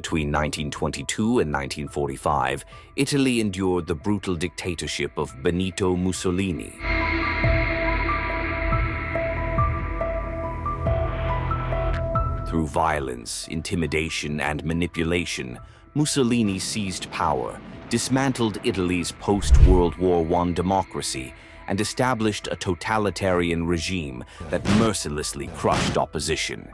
Between 1922 and 1945, Italy endured the brutal dictatorship of Benito Mussolini. Through violence, intimidation, and manipulation, Mussolini seized power, dismantled Italy's post-World War I democracy, and established a totalitarian regime that mercilessly crushed opposition.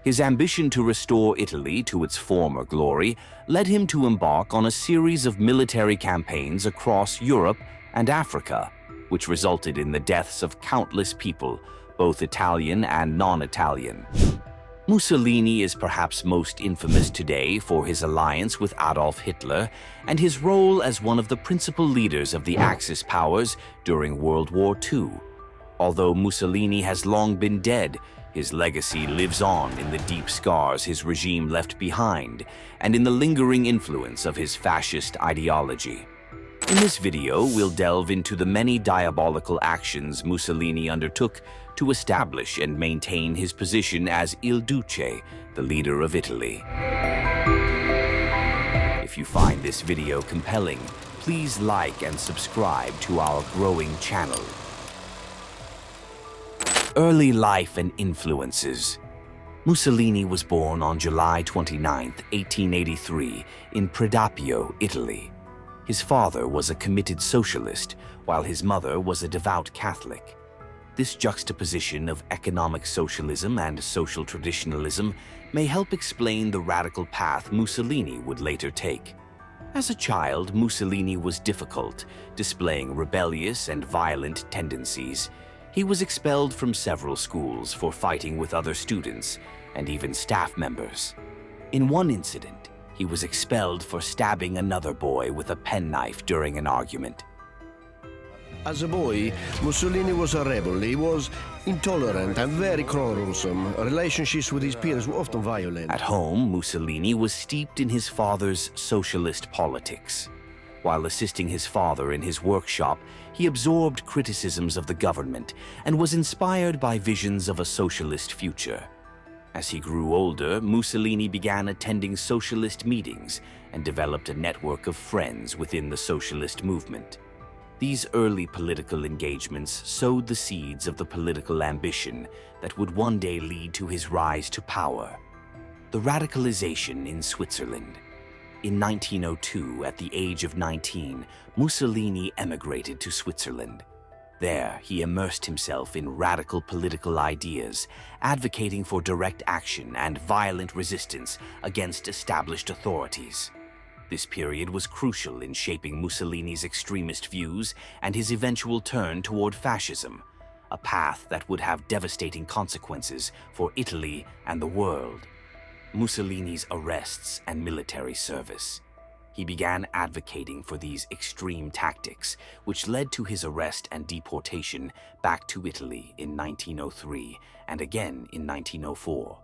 His ambition to restore Italy to its former glory led him to embark on a series of military campaigns across Europe and Africa, which resulted in the deaths of countless people, both Italian and non-Italian. Mussolini is perhaps most infamous today for his alliance with Adolf Hitler and his role as one of the principal leaders of the Axis powers during World War II. Although Mussolini has long been dead, his legacy lives on in the deep scars his regime left behind and in the lingering influence of his fascist ideology. In this video, we'll delve into the many diabolical actions Mussolini undertook to establish and maintain his position as Il Duce, the leader of Italy. If you find this video compelling, please like and subscribe to our growing channel. Early life and influences. Mussolini was born on July 29, 1883, in Predappio, Italy. His father was a committed socialist, while his mother was a devout Catholic. This juxtaposition of economic socialism and social traditionalism may help explain the radical path Mussolini would later take. As a child, Mussolini was difficult, displaying rebellious and violent tendencies. He was expelled from several schools for fighting with other students and even staff members. In one incident, he was expelled for stabbing another boy with a penknife during an argument. As a boy, Mussolini was a rebel. He was intolerant and very quarrelsome. Relationships with his peers were often violent. At home, Mussolini was steeped in his father's socialist politics. While assisting his father in his workshop, he absorbed criticisms of the government and was inspired by visions of a socialist future. As he grew older, Mussolini began attending socialist meetings and developed a network of friends within the socialist movement. These early political engagements sowed the seeds of the political ambition that would one day lead to his rise to power. The radicalization in Switzerland. In 1902, at the age of 19, Mussolini emigrated to Switzerland. There, he immersed himself in radical political ideas, advocating for direct action and violent resistance against established authorities. This period was crucial in shaping Mussolini's extremist views and his eventual turn toward fascism, a path that would have devastating consequences for Italy and the world. Mussolini's arrests and military service. He began advocating for these extreme tactics, which led to his arrest and deportation back to Italy in 1903 and again in 1904.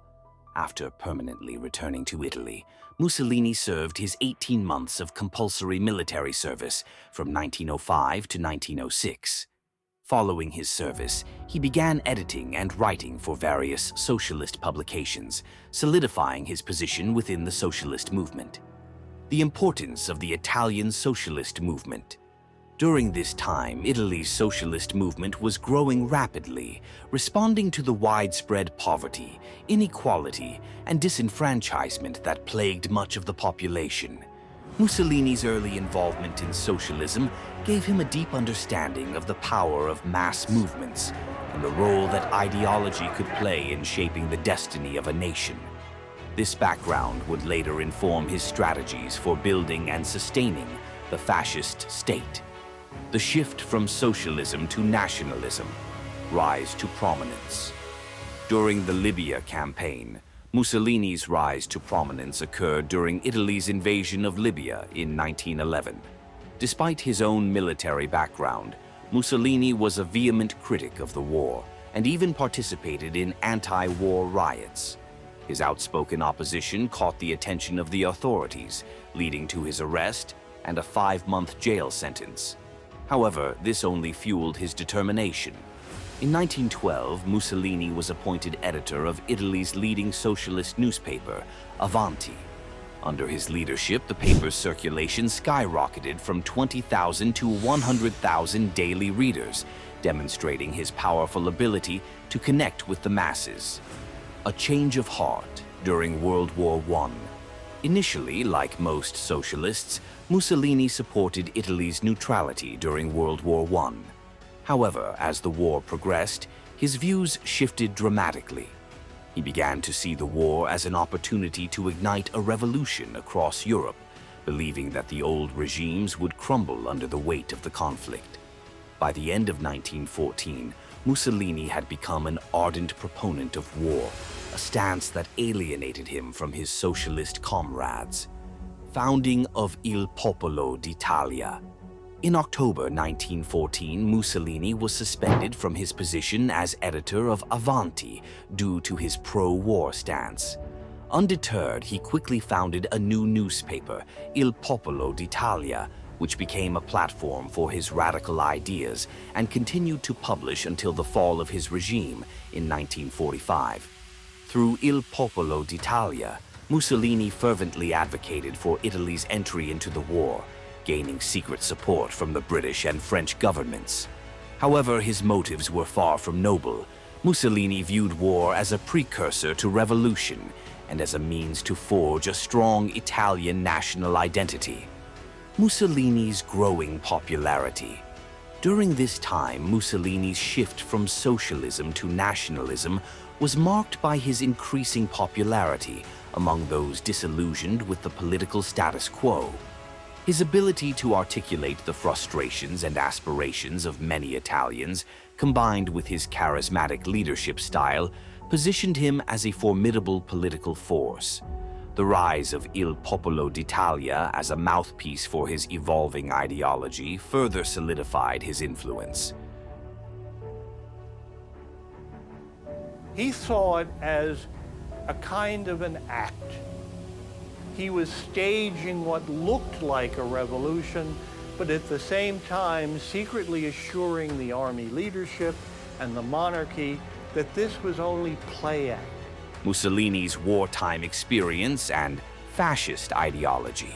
After permanently returning to Italy, Mussolini served his 18 months of compulsory military service from 1905 to 1906. Following his service, he began editing and writing for various socialist publications, solidifying his position within the socialist movement. The importance of the Italian socialist movement. During this time, Italy's socialist movement was growing rapidly, responding to the widespread poverty, inequality, and disenfranchisement that plagued much of the population. Mussolini's early involvement in socialism gave him a deep understanding of the power of mass movements and the role that ideology could play in shaping the destiny of a nation. This background would later inform his strategies for building and sustaining the fascist state. The shift from socialism to nationalism, rise to prominence. During the Libya campaign, Mussolini's rise to prominence occurred during Italy's invasion of Libya in 1911. Despite his own military background, Mussolini was a vehement critic of the war and even participated in anti-war riots. His outspoken opposition caught the attention of the authorities, leading to his arrest and a 5-month jail sentence. However, this only fueled his determination. In 1912, Mussolini was appointed editor of Italy's leading socialist newspaper, Avanti. Under his leadership, the paper's circulation skyrocketed from 20,000 to 100,000 daily readers, demonstrating his powerful ability to connect with the masses. A change of heart during World War I. Initially, like most socialists, Mussolini supported Italy's neutrality during World War I. However, as the war progressed, his views shifted dramatically. He began to see the war as an opportunity to ignite a revolution across Europe, believing that the old regimes would crumble under the weight of the conflict. By the end of 1914, Mussolini had become an ardent proponent of war, a stance that alienated him from his socialist comrades. Founding of Il Popolo d'Italia. In October 1914, Mussolini was suspended from his position as editor of Avanti due to his pro-war stance. Undeterred, he quickly founded a new newspaper, Il Popolo d'Italia, which became a platform for his radical ideas and continued to publish until the fall of his regime in 1945. Through Il Popolo d'Italia, Mussolini fervently advocated for Italy's entry into the war, gaining secret support from the British and French governments. However, his motives were far from noble. Mussolini viewed war as a precursor to revolution and as a means to forge a strong Italian national identity. Mussolini's growing popularity. During this time, Mussolini's shift from socialism to nationalism was marked by his increasing popularity among those disillusioned with the political status quo. His ability to articulate the frustrations and aspirations of many Italians, combined with his charismatic leadership style, positioned him as a formidable political force. The rise of Il Popolo d'Italia as a mouthpiece for his evolving ideology further solidified his influence. He saw it as a kind of an act. He was staging what looked like a revolution, but at the same time secretly assuring the army leadership and the monarchy that this was only play act. Mussolini's wartime experience and fascist ideology.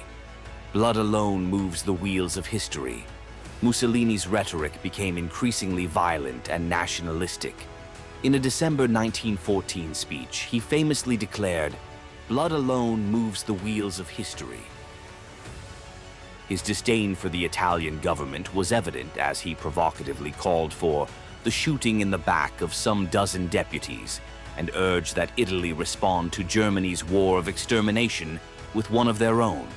Blood alone moves the wheels of history. Mussolini's rhetoric became increasingly violent and nationalistic. In a December 1914 speech, he famously declared, "Blood alone moves the wheels of history." His disdain for the Italian government was evident as he provocatively called for the shooting in the back of some dozen deputies and urged that Italy respond to Germany's war of extermination with one of their own.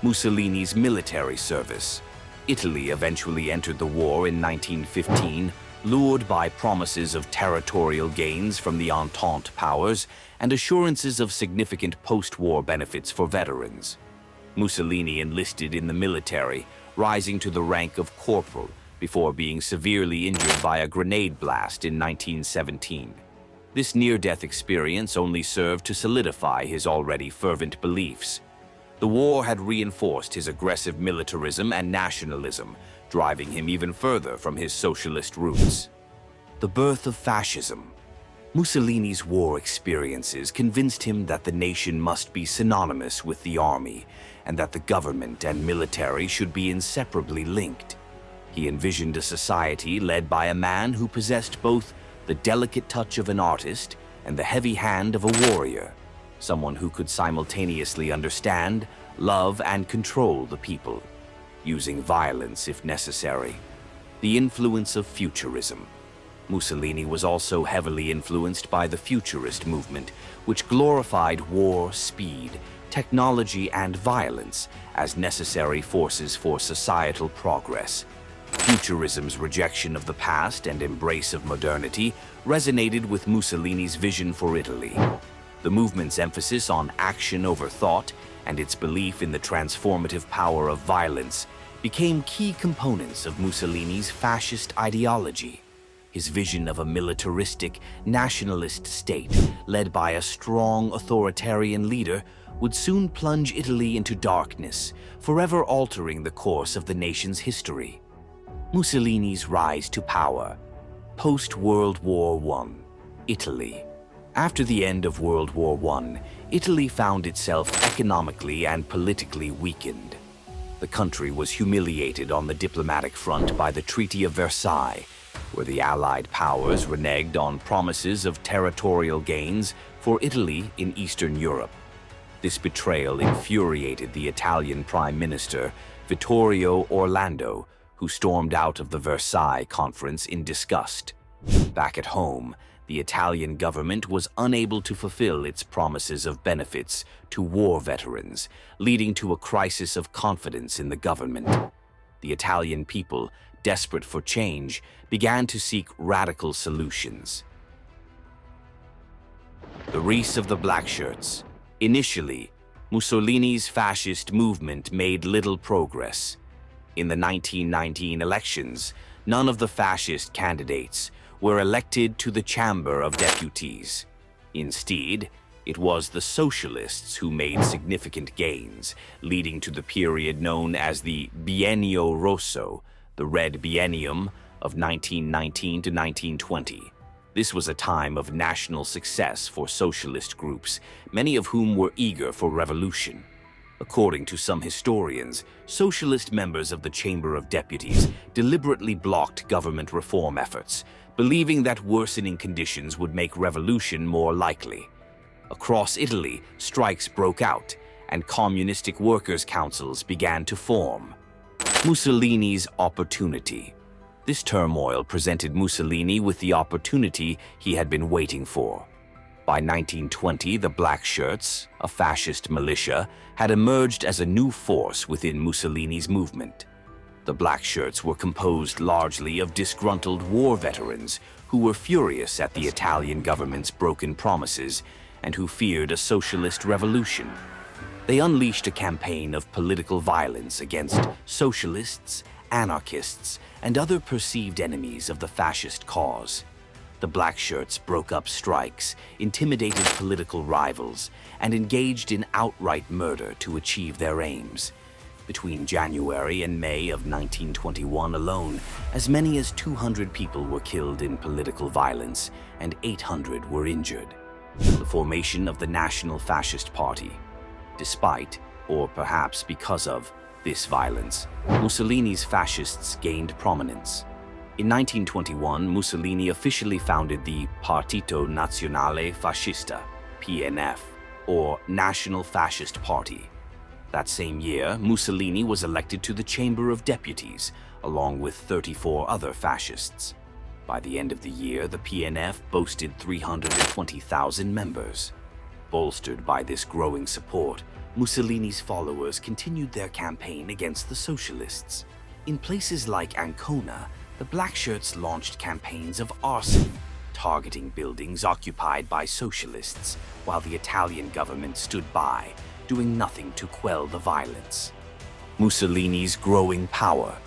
Mussolini's military service. Italy eventually entered the war in 1915, lured by promises of territorial gains from the Entente powers and assurances of significant post-war benefits for veterans. Mussolini enlisted in the military, rising to the rank of corporal before being severely injured by a grenade blast in 1917. This near-death experience only served to solidify his already fervent beliefs. The war had reinforced his aggressive militarism and nationalism, driving him even further from his socialist roots. The birth of fascism. Mussolini's war experiences convinced him that the nation must be synonymous with the army, and that the government and military should be inseparably linked. He envisioned a society led by a man who possessed both the delicate touch of an artist and the heavy hand of a warrior, someone who could simultaneously understand, love, and control the people, using violence if necessary. The influence of futurism. Mussolini was also heavily influenced by the futurist movement, which glorified war, speed, technology, and violence as necessary forces for societal progress. Futurism's rejection of the past and embrace of modernity resonated with Mussolini's vision for Italy. The movement's emphasis on action over thought and its belief in the transformative power of violence became key components of Mussolini's fascist ideology. His vision of a militaristic, nationalist state, led by a strong authoritarian leader, would soon plunge Italy into darkness, forever altering the course of the nation's history. Mussolini's rise to power. Post-World War I, Italy. After the end of World War I, Italy found itself economically and politically weakened. The country was humiliated on the diplomatic front by the Treaty of Versailles, where the Allied powers reneged on promises of territorial gains for Italy in Eastern Europe. This betrayal infuriated the Italian Prime Minister, Vittorio Orlando, who stormed out of the Versailles Conference in disgust. Back at home, the Italian government was unable to fulfill its promises of benefits to war veterans, leading to a crisis of confidence in the government. The Italian people, desperate for change, began to seek radical solutions. The rise of the Black Shirts. Initially, Mussolini's fascist movement made little progress. In the 1919 elections, none of the fascist candidates were elected to the Chamber of Deputies. Instead, it was the socialists who made significant gains, leading to the period known as the Biennio Rosso, the Red Biennium of 1919 to 1920. This was a time of national success for socialist groups, many of whom were eager for revolution. According to some historians, socialist members of the Chamber of Deputies deliberately blocked government reform efforts, believing that worsening conditions would make revolution more likely. Across Italy, strikes broke out, and communistic workers' councils began to form. Mussolini's opportunity. This turmoil presented Mussolini with the opportunity he had been waiting for. By 1920, the Black Shirts, a fascist militia, had emerged as a new force within Mussolini's movement. The Black Shirts were composed largely of disgruntled war veterans who were furious at the Italian government's broken promises and who feared a socialist revolution. They unleashed a campaign of political violence against socialists, anarchists, and other perceived enemies of the fascist cause. The Black Shirts broke up strikes, intimidated political rivals, and engaged in outright murder to achieve their aims. Between January and May of 1921 alone, as many as 200 people were killed in political violence and 800 were injured. The formation of the National Fascist Party. Despite, or perhaps because of, this violence, Mussolini's fascists gained prominence. In 1921, Mussolini officially founded the Partito Nazionale Fascista, PNF, or National Fascist Party. That same year, Mussolini was elected to the Chamber of Deputies, along with 34 other fascists. By the end of the year, the PNF boasted 320,000 members. Bolstered by this growing support, Mussolini's followers continued their campaign against the socialists. In places like Ancona, the Black Shirts launched campaigns of arson, targeting buildings occupied by socialists, while the Italian government stood by, doing nothing to quell the violence. Mussolini's growing power.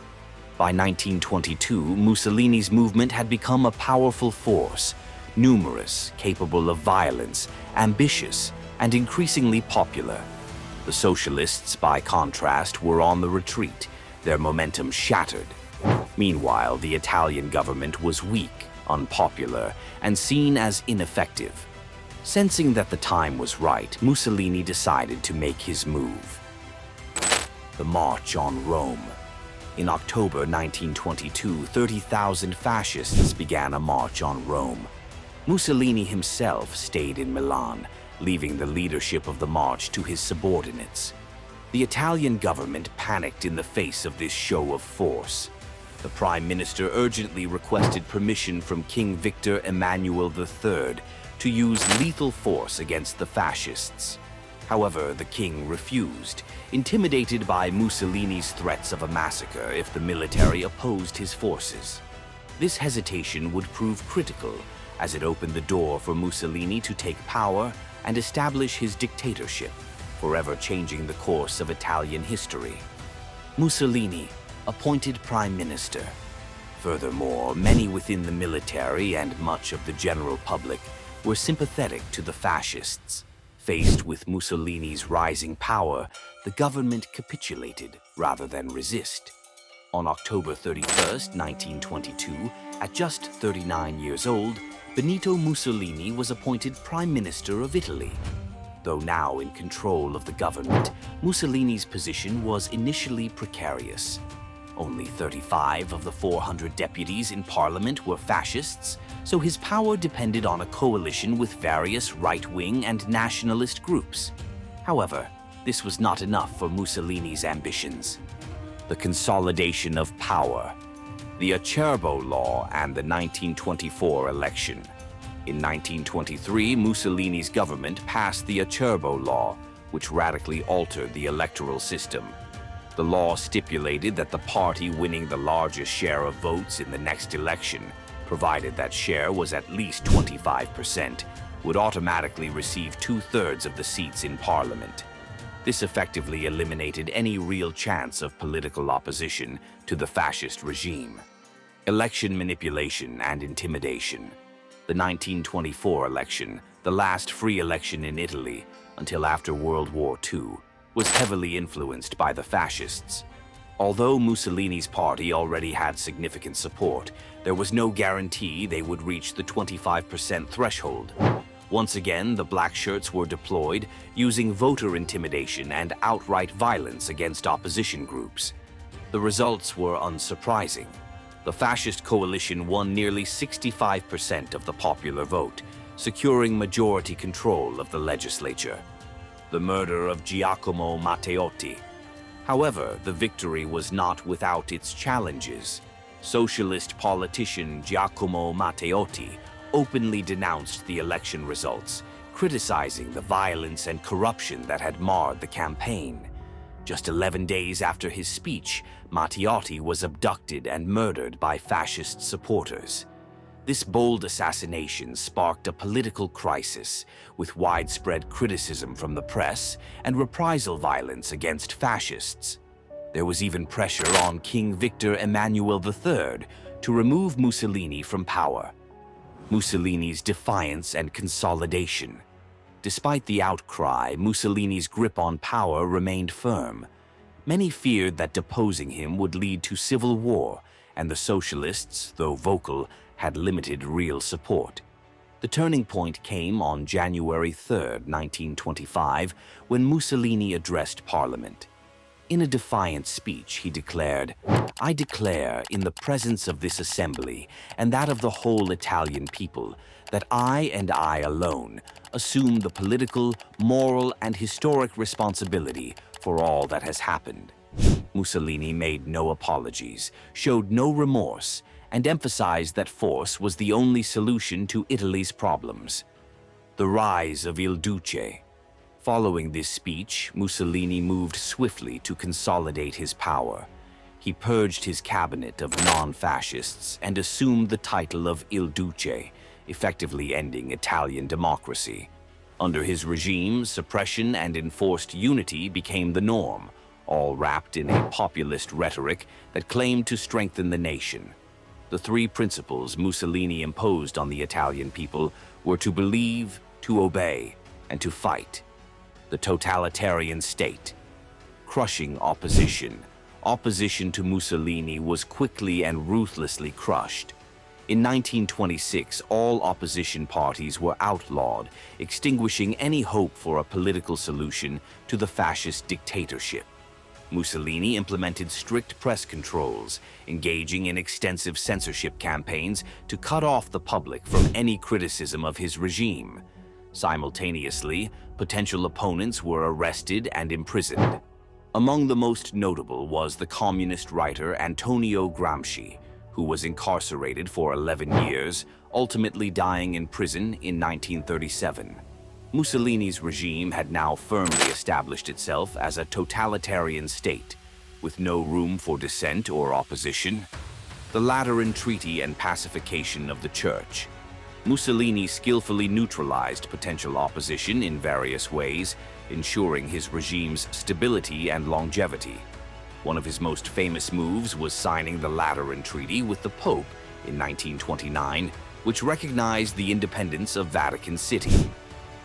By 1922, Mussolini's movement had become a powerful force, numerous, capable of violence, ambitious, and increasingly popular. The socialists, by contrast, were on the retreat, their momentum shattered. Meanwhile, the Italian government was weak, unpopular, and seen as ineffective. Sensing that the time was right, Mussolini decided to make his move. The March on Rome. In October 1922, 30,000 fascists began a march on Rome. Mussolini himself stayed in Milan, leaving the leadership of the march to his subordinates. The Italian government panicked in the face of this show of force. The Prime Minister urgently requested permission from King Victor Emmanuel III to use lethal force against the fascists. However, the king refused, intimidated by Mussolini's threats of a massacre if the military opposed his forces. This hesitation would prove critical, as it opened the door for Mussolini to take power and establish his dictatorship, forever changing the course of Italian history. Mussolini, appointed prime minister. Furthermore, many within the military and much of the general public were sympathetic to the fascists. Faced with Mussolini's rising power, the government capitulated rather than resist. On October 31, 1922, at just 39 years old, Benito Mussolini was appointed Prime Minister of Italy. Though now in control of the government, Mussolini's position was initially precarious. Only 35 of the 400 deputies in parliament were fascists, so his power depended on a coalition with various right-wing and nationalist groups. However, this was not enough for Mussolini's ambitions. The consolidation of power, the Acerbo Law, and the 1924 election. In 1923, Mussolini's government passed the Acerbo Law, which radically altered the electoral system. The law stipulated that the party winning the largest share of votes in the next election, provided that share was at least 25%, would automatically receive 2/3 of the seats in parliament. This effectively eliminated any real chance of political opposition to the fascist regime. Election manipulation and intimidation. The 1924 election, the last free election in Italy until after World War II, was heavily influenced by the fascists. Although Mussolini's party already had significant support, there was no guarantee they would reach the 25% threshold. Once again, the black shirts were deployed, using voter intimidation and outright violence against opposition groups. The results were unsurprising. The fascist coalition won nearly 65% of the popular vote, securing majority control of the legislature. The murder of Giacomo Matteotti. However, the victory was not without its challenges. Socialist politician Giacomo Matteotti openly denounced the election results, criticizing the violence and corruption that had marred the campaign. Just 11 days after his speech, Matteotti was abducted and murdered by fascist supporters. This bold assassination sparked a political crisis, with widespread criticism from the press and reprisal violence against fascists. There was even pressure on King Victor Emmanuel III to remove Mussolini from power. Mussolini's defiance and consolidation. Despite the outcry, Mussolini's grip on power remained firm. Many feared that deposing him would lead to civil war, and the socialists, though vocal, had limited real support. The turning point came on January 3, 1925, when Mussolini addressed Parliament. In a defiant speech, he declared, "I declare, in the presence of this assembly and that of the whole Italian people, that I and I alone assume the political, moral, and historic responsibility for all that has happened." Mussolini made no apologies, showed no remorse, and emphasized that force was the only solution to Italy's problems. The rise of Il Duce. Following this speech, Mussolini moved swiftly to consolidate his power. He purged his cabinet of non-fascists and assumed the title of Il Duce, effectively ending Italian democracy. Under his regime, suppression and enforced unity became the norm, all wrapped in a populist rhetoric that claimed to strengthen the nation. The three principles Mussolini imposed on the Italian people were to believe, to obey, and to fight. The totalitarian state. Crushing opposition. Opposition to Mussolini was quickly and ruthlessly crushed. In 1926, all opposition parties were outlawed, extinguishing any hope for a political solution to the fascist dictatorship. Mussolini implemented strict press controls, engaging in extensive censorship campaigns to cut off the public from any criticism of his regime. Simultaneously, potential opponents were arrested and imprisoned. Among the most notable was the communist writer Antonio Gramsci, who was incarcerated for 11 years, ultimately dying in prison in 1937. Mussolini's regime had now firmly established itself as a totalitarian state, with no room for dissent or opposition. The Lateran Treaty and pacification of the Church. Mussolini skillfully neutralized potential opposition in various ways, ensuring his regime's stability and longevity. One of his most famous moves was signing the Lateran Treaty with the Pope in 1929, which recognized the independence of Vatican City.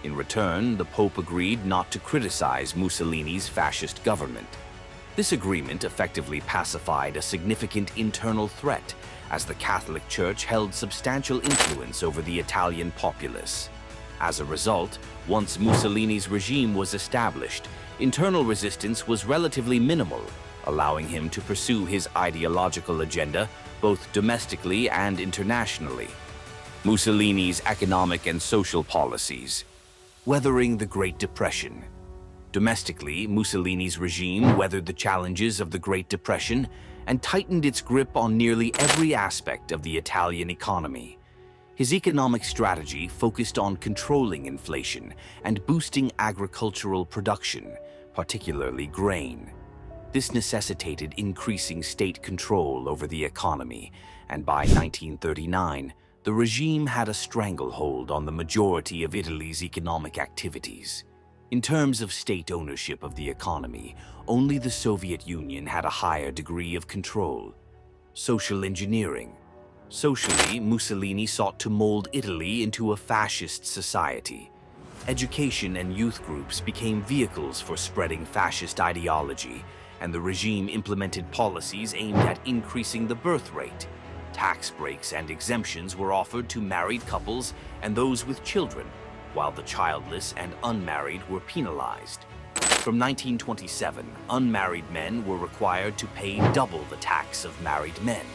In return, the Pope agreed not to criticize Mussolini's fascist government. This agreement effectively pacified a significant internal threat, as the Catholic Church held substantial influence over the Italian populace. As a result, once Mussolini's regime was established, internal resistance was relatively minimal, allowing him to pursue his ideological agenda both domestically and internationally. Mussolini's economic and social policies. Weathering the Great Depression. Domestically, Mussolini's regime weathered the challenges of the Great Depression and tightened its grip on nearly every aspect of the Italian economy. His economic strategy focused on controlling inflation and boosting agricultural production, particularly grain. This necessitated increasing state control over the economy, and by 1939, the regime had a stranglehold on the majority of Italy's economic activities. In terms of state ownership of the economy, only the Soviet Union had a higher degree of control. Social engineering. Socially, Mussolini sought to mold Italy into a fascist society. Education and youth groups became vehicles for spreading fascist ideology, and the regime implemented policies aimed at increasing the birth rate. Tax breaks and exemptions were offered to married couples and those with children, while the childless and unmarried were penalized. From 1927, unmarried men were required to pay double the tax of married men.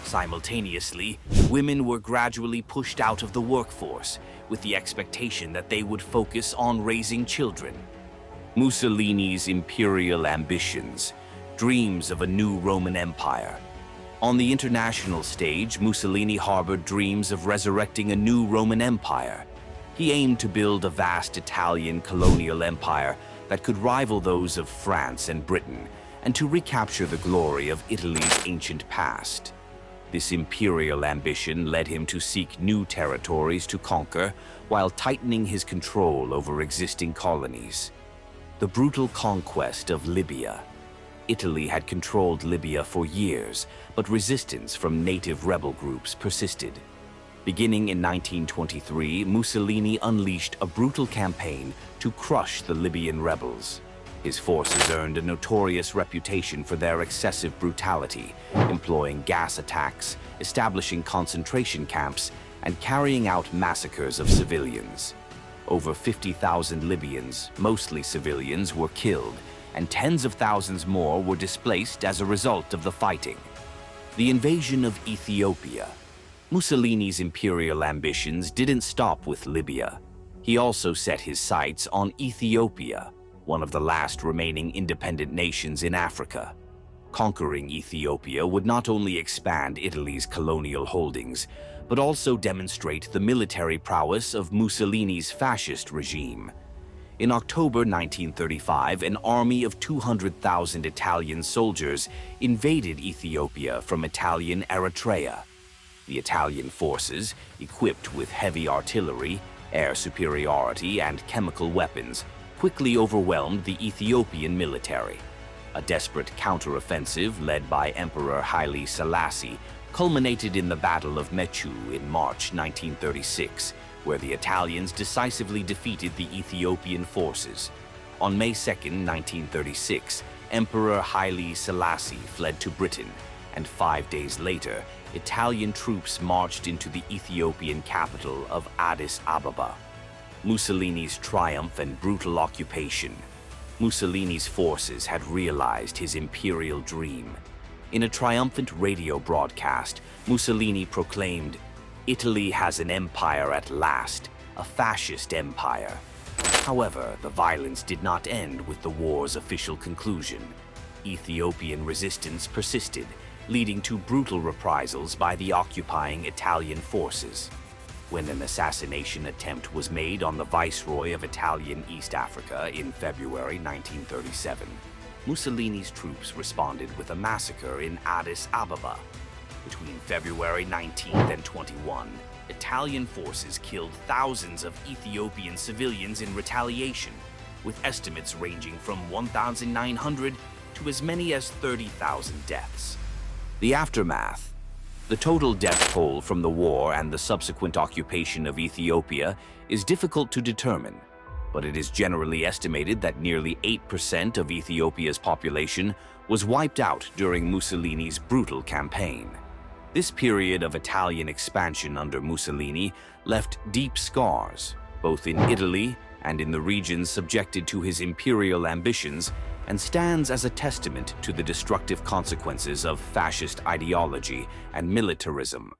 Simultaneously, women were gradually pushed out of the workforce, with the expectation that they would focus on raising children. Mussolini's imperial ambitions, dreams of a new Roman Empire. On the international stage, Mussolini harbored dreams of resurrecting a new Roman Empire. He aimed to build a vast Italian colonial empire that could rival those of France and Britain, and to recapture the glory of Italy's ancient past. This imperial ambition led him to seek new territories to conquer while tightening his control over existing colonies. The brutal conquest of Libya. Italy had controlled Libya for years, but resistance from native rebel groups persisted. Beginning in 1923, Mussolini unleashed a brutal campaign to crush the Libyan rebels. His forces earned a notorious reputation for their excessive brutality, employing gas attacks, establishing concentration camps, and carrying out massacres of civilians. Over 50,000 Libyans, mostly civilians, were killed, and tens of thousands more were displaced as a result of the fighting. The invasion of Ethiopia. Mussolini's imperial ambitions didn't stop with Libya. He also set his sights on Ethiopia, one of the last remaining independent nations in Africa. Conquering Ethiopia would not only expand Italy's colonial holdings, but also demonstrate the military prowess of Mussolini's fascist regime. In October 1935, an army of 200,000 Italian soldiers invaded Ethiopia from Italian Eritrea. The Italian forces, equipped with heavy artillery, air superiority, and chemical weapons, quickly overwhelmed the Ethiopian military. A desperate counteroffensive led by Emperor Haile Selassie culminated in the Battle of Mechu in March 1936, where the Italians decisively defeated the Ethiopian forces. On May 2, 1936, Emperor Haile Selassie fled to Britain, and 5 days later, Italian troops marched into the Ethiopian capital of Addis Ababa. Mussolini's triumph and brutal occupation. Mussolini's forces had realized his imperial dream. In a triumphant radio broadcast, Mussolini proclaimed, "Italy has an empire at last, a fascist empire." However, the violence did not end with the war's official conclusion. Ethiopian resistance persisted, leading to brutal reprisals by the occupying Italian forces. When an assassination attempt was made on the Viceroy of Italian East Africa in February 1937, Mussolini's troops responded with a massacre in Addis Ababa. Between February 19th and 21, Italian forces killed thousands of Ethiopian civilians in retaliation, with estimates ranging from 1,900 to as many as 30,000 deaths. The aftermath. The total death toll from the war and the subsequent occupation of Ethiopia is difficult to determine. but it is generally estimated that nearly 8% of Ethiopia's population was wiped out during Mussolini's brutal campaign. This period of Italian expansion under Mussolini left deep scars, both in Italy and in the regions subjected to his imperial ambitions, and stands as a testament to the destructive consequences of fascist ideology and militarism.